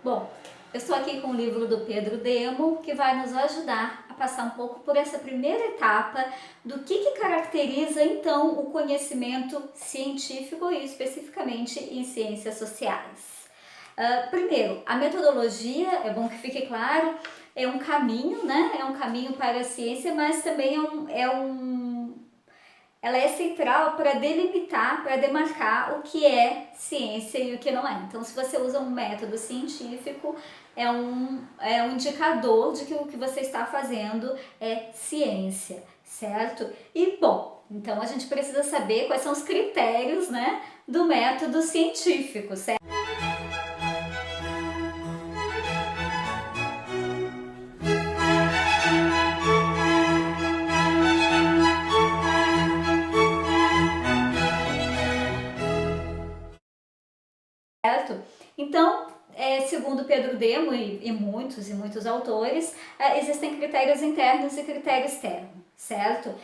Bom, eu estou aqui com o livro do Pedro Demo, que vai nos ajudar a passar um pouco por essa primeira etapa do que caracteriza então o conhecimento científico e especificamente em ciências sociais. Primeiro, a metodologia, é bom que fique claro, é um caminho, né? É um caminho para a ciência, mas também ela é central para delimitar, para demarcar o que é ciência e o que não é. Então, se você usa um método científico, é um indicador de que o que você está fazendo é ciência, certo? E, bom, então a gente precisa saber quais são os critérios, né, do método científico, certo? Certo? Então, segundo Pedro Demo e muitos autores, existem critérios internos e critérios externos, certo?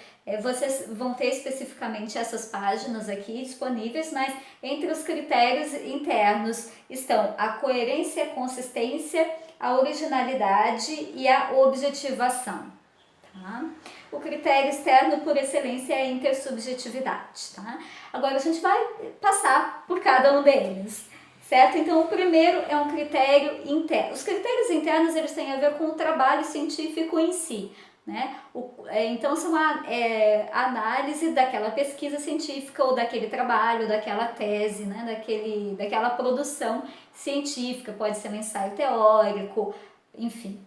Vocês vão ter especificamente essas páginas aqui disponíveis, mas entre os critérios internos estão a coerência, a consistência, a originalidade e a objetivação. Tá? O critério externo por excelência é a intersubjetividade. Tá? Agora a gente vai passar por cada um deles. Certo? Então, o primeiro é um critério interno. Os critérios internos eles têm a ver com o trabalho científico em si. Né? Então, são a análise daquela pesquisa científica ou daquele trabalho, daquela tese, né? daquela produção científica. Pode ser um ensaio teórico, enfim.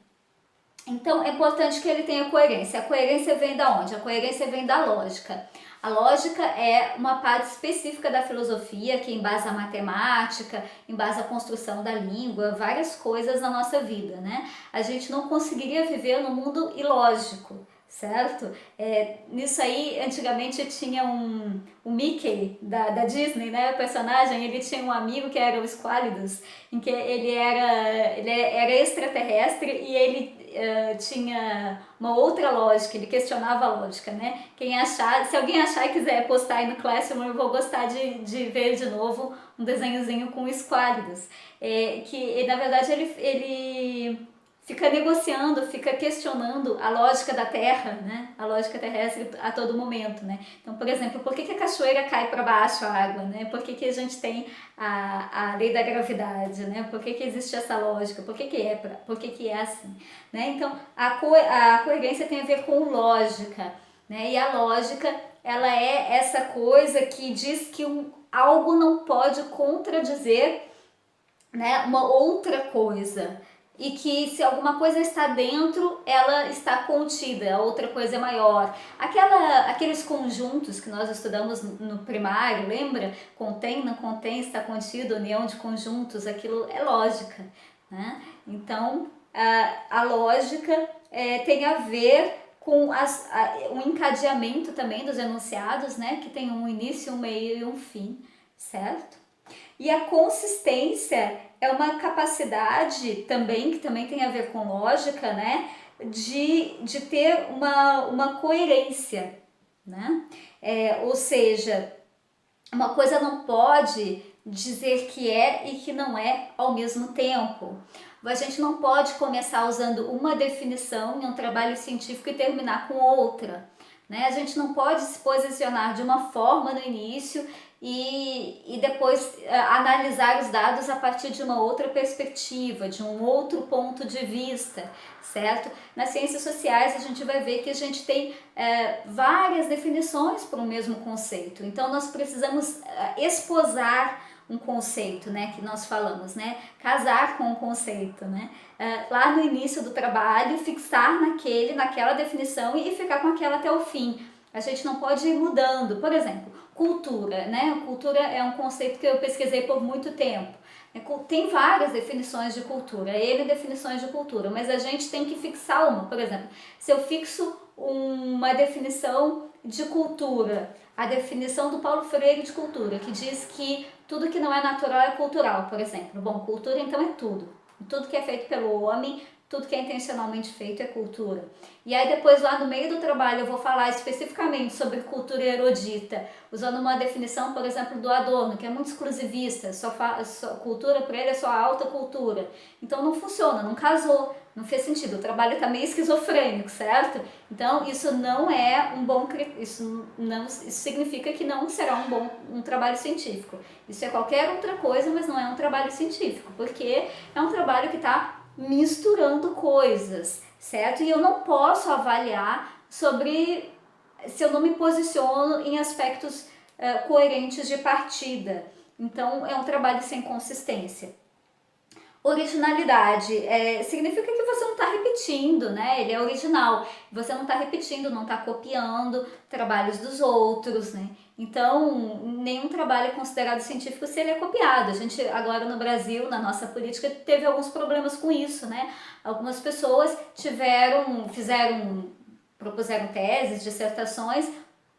Então, é importante que ele tenha coerência. A coerência vem da onde? A coerência vem da lógica. A lógica é uma parte específica da filosofia que embasa a matemática, embasa a construção da língua, várias coisas na nossa vida, né? A gente não conseguiria viver no mundo ilógico, certo? Nisso aí, antigamente tinha o Mickey da Disney, né? O personagem, ele tinha um amigo que era o Squalidos, em que ele era extraterrestre e ele tinha uma outra lógica, ele questionava a lógica, né? Se alguém achar e quiser postar aí no Classroom, eu vou gostar de ver de novo um desenhozinho com esquálidos. Que na verdade ele fica negociando, fica questionando a lógica da Terra, né? A lógica terrestre a todo momento, né? Então, por exemplo, por que a cachoeira cai para baixo a água, né? Por que a gente tem a lei da gravidade, né? Por que existe essa lógica? Por que é assim, né? Então, a coerência tem a ver com lógica, né? E a lógica, ela é essa coisa que diz que algo não pode contradizer, né, uma outra coisa, e que se alguma coisa está dentro, ela está contida, a outra coisa é maior. Aqueles conjuntos que nós estudamos no primário, lembra? Contém, não contém, está contido, união de conjuntos, aquilo é lógica, né? Então, a lógica tem a ver com o encadeamento também dos enunciados, né? Que tem um início, um meio e um fim, certo? E a consistência é uma capacidade também, que também tem a ver com lógica, né? De ter uma coerência, né? Ou seja, uma coisa não pode dizer que é e que não é ao mesmo tempo. A gente não pode começar usando uma definição em um trabalho científico e terminar com outra. Né? A gente não pode se posicionar de uma forma no início e depois analisar os dados a partir de uma outra perspectiva, de um outro ponto de vista, certo? Nas ciências sociais a gente vai ver que a gente tem várias definições para o mesmo conceito, então nós precisamos esposar um conceito, né, que nós falamos, né, casar com o conceito, né, lá no início do trabalho, fixar naquela definição e ficar com aquela até o fim. A gente não pode ir mudando. Por exemplo, cultura, né, cultura é um conceito que eu pesquisei por muito tempo. Tem várias definições de cultura, definições de cultura, mas a gente tem que fixar uma. Por exemplo, se eu fixo uma definição de cultura, a definição do Paulo Freire de cultura, que diz que tudo que não é natural é cultural, por exemplo. Bom, cultura então é tudo. Tudo que é feito pelo homem tudo que é intencionalmente feito é cultura. E aí depois lá no meio do trabalho eu vou falar especificamente sobre cultura erudita, usando uma definição, por exemplo, do Adorno, que é muito exclusivista, cultura para ele é só a alta cultura. Então não funciona, não casou, não fez sentido, o trabalho está meio esquizofrênico, certo? Então isso não é um bom, isso significa que não será um trabalho científico. Isso é qualquer outra coisa, mas não é um trabalho científico, porque é um trabalho que está misturando coisas, certo? E eu não posso avaliar sobre se eu não me posiciono em aspectos coerentes de partida. Então é um trabalho sem consistência. Originalidade significa que você não está repetindo, né? Ele é original. Você não está repetindo, não está copiando trabalhos dos outros, né? Então, nenhum trabalho é considerado científico se ele é copiado. A gente agora no Brasil, na nossa política, teve alguns problemas com isso, né? Algumas pessoas propuseram teses, dissertações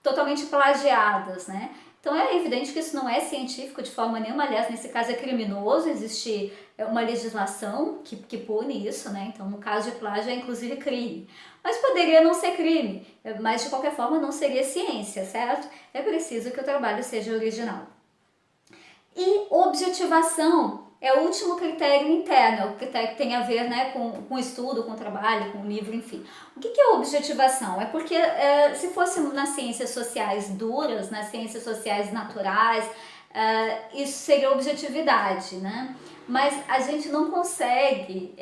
totalmente plagiadas, né? Então é evidente que isso não é científico de forma nenhuma, aliás, nesse caso é criminoso, existe uma legislação que pune isso, né? Então no caso de plágio é inclusive crime. Mas poderia não ser crime, mas de qualquer forma não seria ciência, certo? É preciso que o trabalho seja original. E objetivação é o último critério interno, é o critério que tem a ver, né, com estudo, com trabalho, com livro, enfim. O que é objetivação? É porque se fosse nas ciências sociais duras, nas ciências sociais naturais, isso seria objetividade, né? Mas a gente não consegue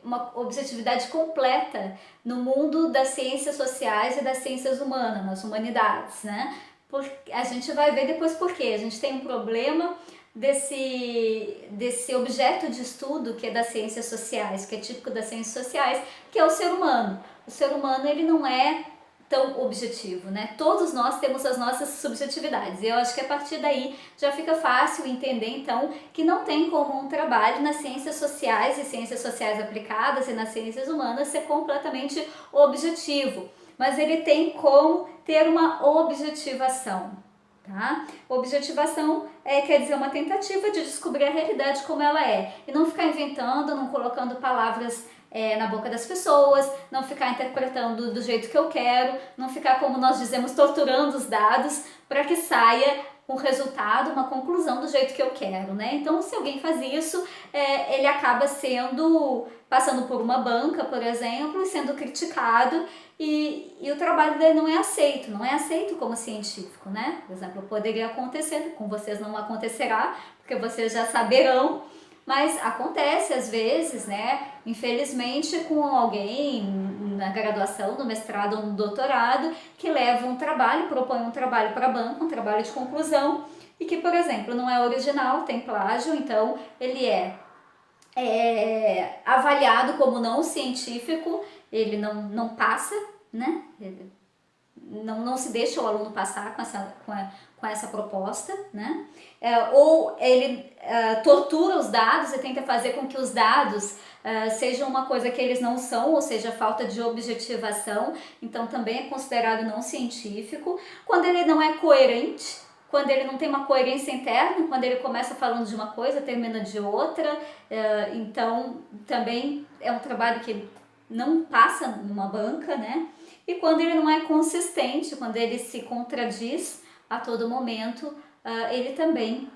uma objetividade completa no mundo das ciências sociais e das ciências humanas, nas humanidades, né? Porque a gente vai ver depois por quê. A gente tem um problema desse objeto de estudo que é das ciências sociais, que é típico das ciências sociais, que é o ser humano. O ser humano, ele não é tão objetivo, né? Todos nós temos as nossas subjetividades. E eu acho que a partir daí já fica fácil entender, então, que não tem como um trabalho nas ciências sociais e ciências sociais aplicadas e nas ciências humanas ser completamente objetivo. Mas ele tem como ter uma objetivação. Tá? Objetivação quer dizer uma tentativa de descobrir a realidade como ela é e não ficar inventando, não colocando palavras na boca das pessoas, não ficar interpretando do jeito que eu quero, não ficar, como nós dizemos, torturando os dados para que saia um resultado, uma conclusão do jeito que eu quero, né? Então, se alguém faz isso, ele acaba passando por uma banca, por exemplo, e sendo criticado e o trabalho dele não é aceito como científico, né? Por exemplo, poderia acontecer, com vocês não acontecerá, porque vocês já saberão, mas acontece às vezes, né? Infelizmente, com alguém na graduação, no mestrado ou no doutorado, que leva um trabalho, propõe um trabalho para a banca, um trabalho de conclusão, e que, por exemplo, não é original, tem plágio, então ele é avaliado como não científico, ele não passa, né? Ele não se deixa o aluno passar com essa proposta, né? Ou ele tortura os dados e tenta fazer com que os dados sejam uma coisa que eles não são, ou seja, falta de objetivação, então também é considerado não científico. Quando ele não é coerente, quando ele não tem uma coerência interna, quando ele começa falando de uma coisa, termina de outra, então também é um trabalho que não passa numa banca, né? E quando ele não é consistente, quando ele se contradiz a todo momento, ele também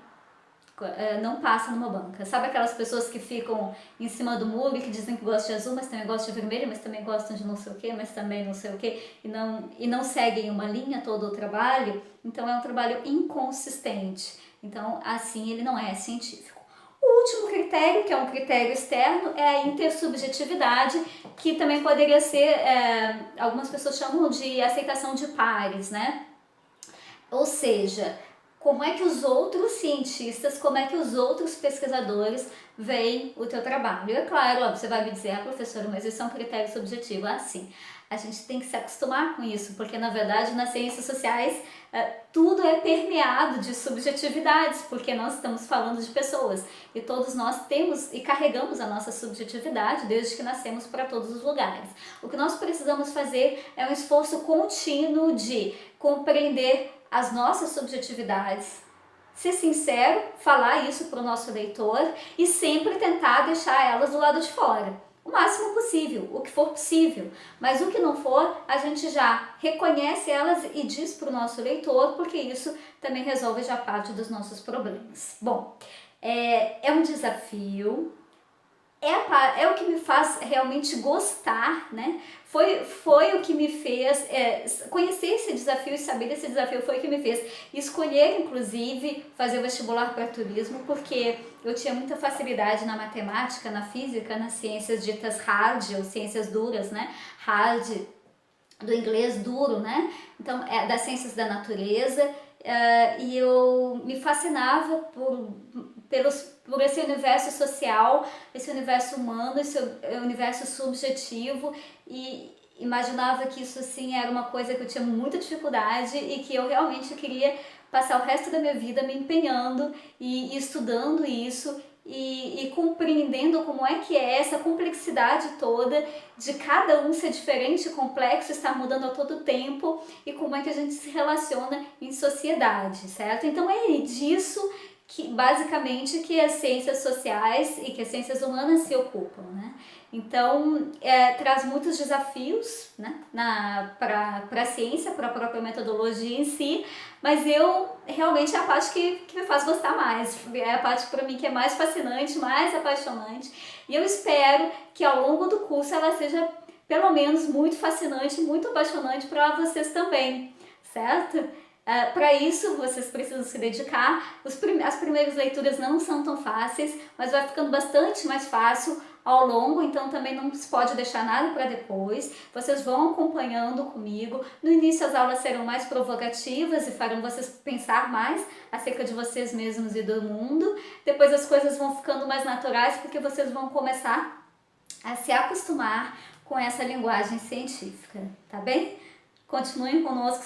não passa numa banca. Sabe aquelas pessoas que ficam em cima do muro e que dizem que gostam de azul, mas também gostam de vermelho, mas também gostam de não sei o que, mas também não sei o que, e não seguem uma linha todo o trabalho? Então é um trabalho inconsistente. Então assim ele não é científico. O último critério, que é um critério externo, é a intersubjetividade, que também poderia ser, algumas pessoas chamam de aceitação de pares, né? Ou seja, como é que os outros cientistas, como é que os outros pesquisadores veem o teu trabalho. E é claro, você vai me dizer, professora, mas isso é um critério subjetivo. Sim, a gente tem que se acostumar com isso, porque na verdade nas ciências sociais tudo é permeado de subjetividades, porque nós estamos falando de pessoas e todos nós temos e carregamos a nossa subjetividade desde que nascemos para todos os lugares. O que nós precisamos fazer é um esforço contínuo de compreender as nossas subjetividades, ser sincero, falar isso para o nosso leitor e sempre tentar deixar elas do lado de fora. o máximo possível, o que for possível, mas o que não for, a gente já reconhece elas e diz para o nosso leitor, porque isso também resolve já parte dos nossos problemas. Bom, é um desafio, é o que me faz realmente gostar, né? Foi o que me fez conhecer esse desafio e saber desse desafio, foi o que me fez escolher, inclusive, fazer o vestibular para turismo, porque eu tinha muita facilidade na matemática, na física, nas ciências ditas hard, ou ciências duras, né? Hard, do inglês duro, né? Então, das ciências da natureza, e eu me fascinava por esse universo social, esse universo humano, esse universo subjetivo, e imaginava que isso assim era uma coisa que eu tinha muita dificuldade e que eu realmente queria passar o resto da minha vida me empenhando e estudando isso e compreendendo como é que é essa complexidade toda de cada um ser diferente, complexo, estar mudando a todo tempo e como é que a gente se relaciona em sociedade, certo? Então é disso que basicamente que as ciências sociais e que as ciências humanas se ocupam, né? Então traz muitos desafios, né, para a ciência, para a própria metodologia em si, mas eu realmente é a parte que me faz gostar mais, é a parte para mim que é mais fascinante, mais apaixonante, e eu espero que ao longo do curso ela seja pelo menos muito fascinante, muito apaixonante para vocês também, certo? Para isso, vocês precisam se dedicar. As primeiras leituras não são tão fáceis, mas vai ficando bastante mais fácil ao longo, então também não se pode deixar nada para depois. Vocês vão acompanhando comigo. No início as aulas serão mais provocativas e farão vocês pensar mais acerca de vocês mesmos e do mundo. Depois as coisas vão ficando mais naturais porque vocês vão começar a se acostumar com essa linguagem científica, tá bem? Continuem conosco.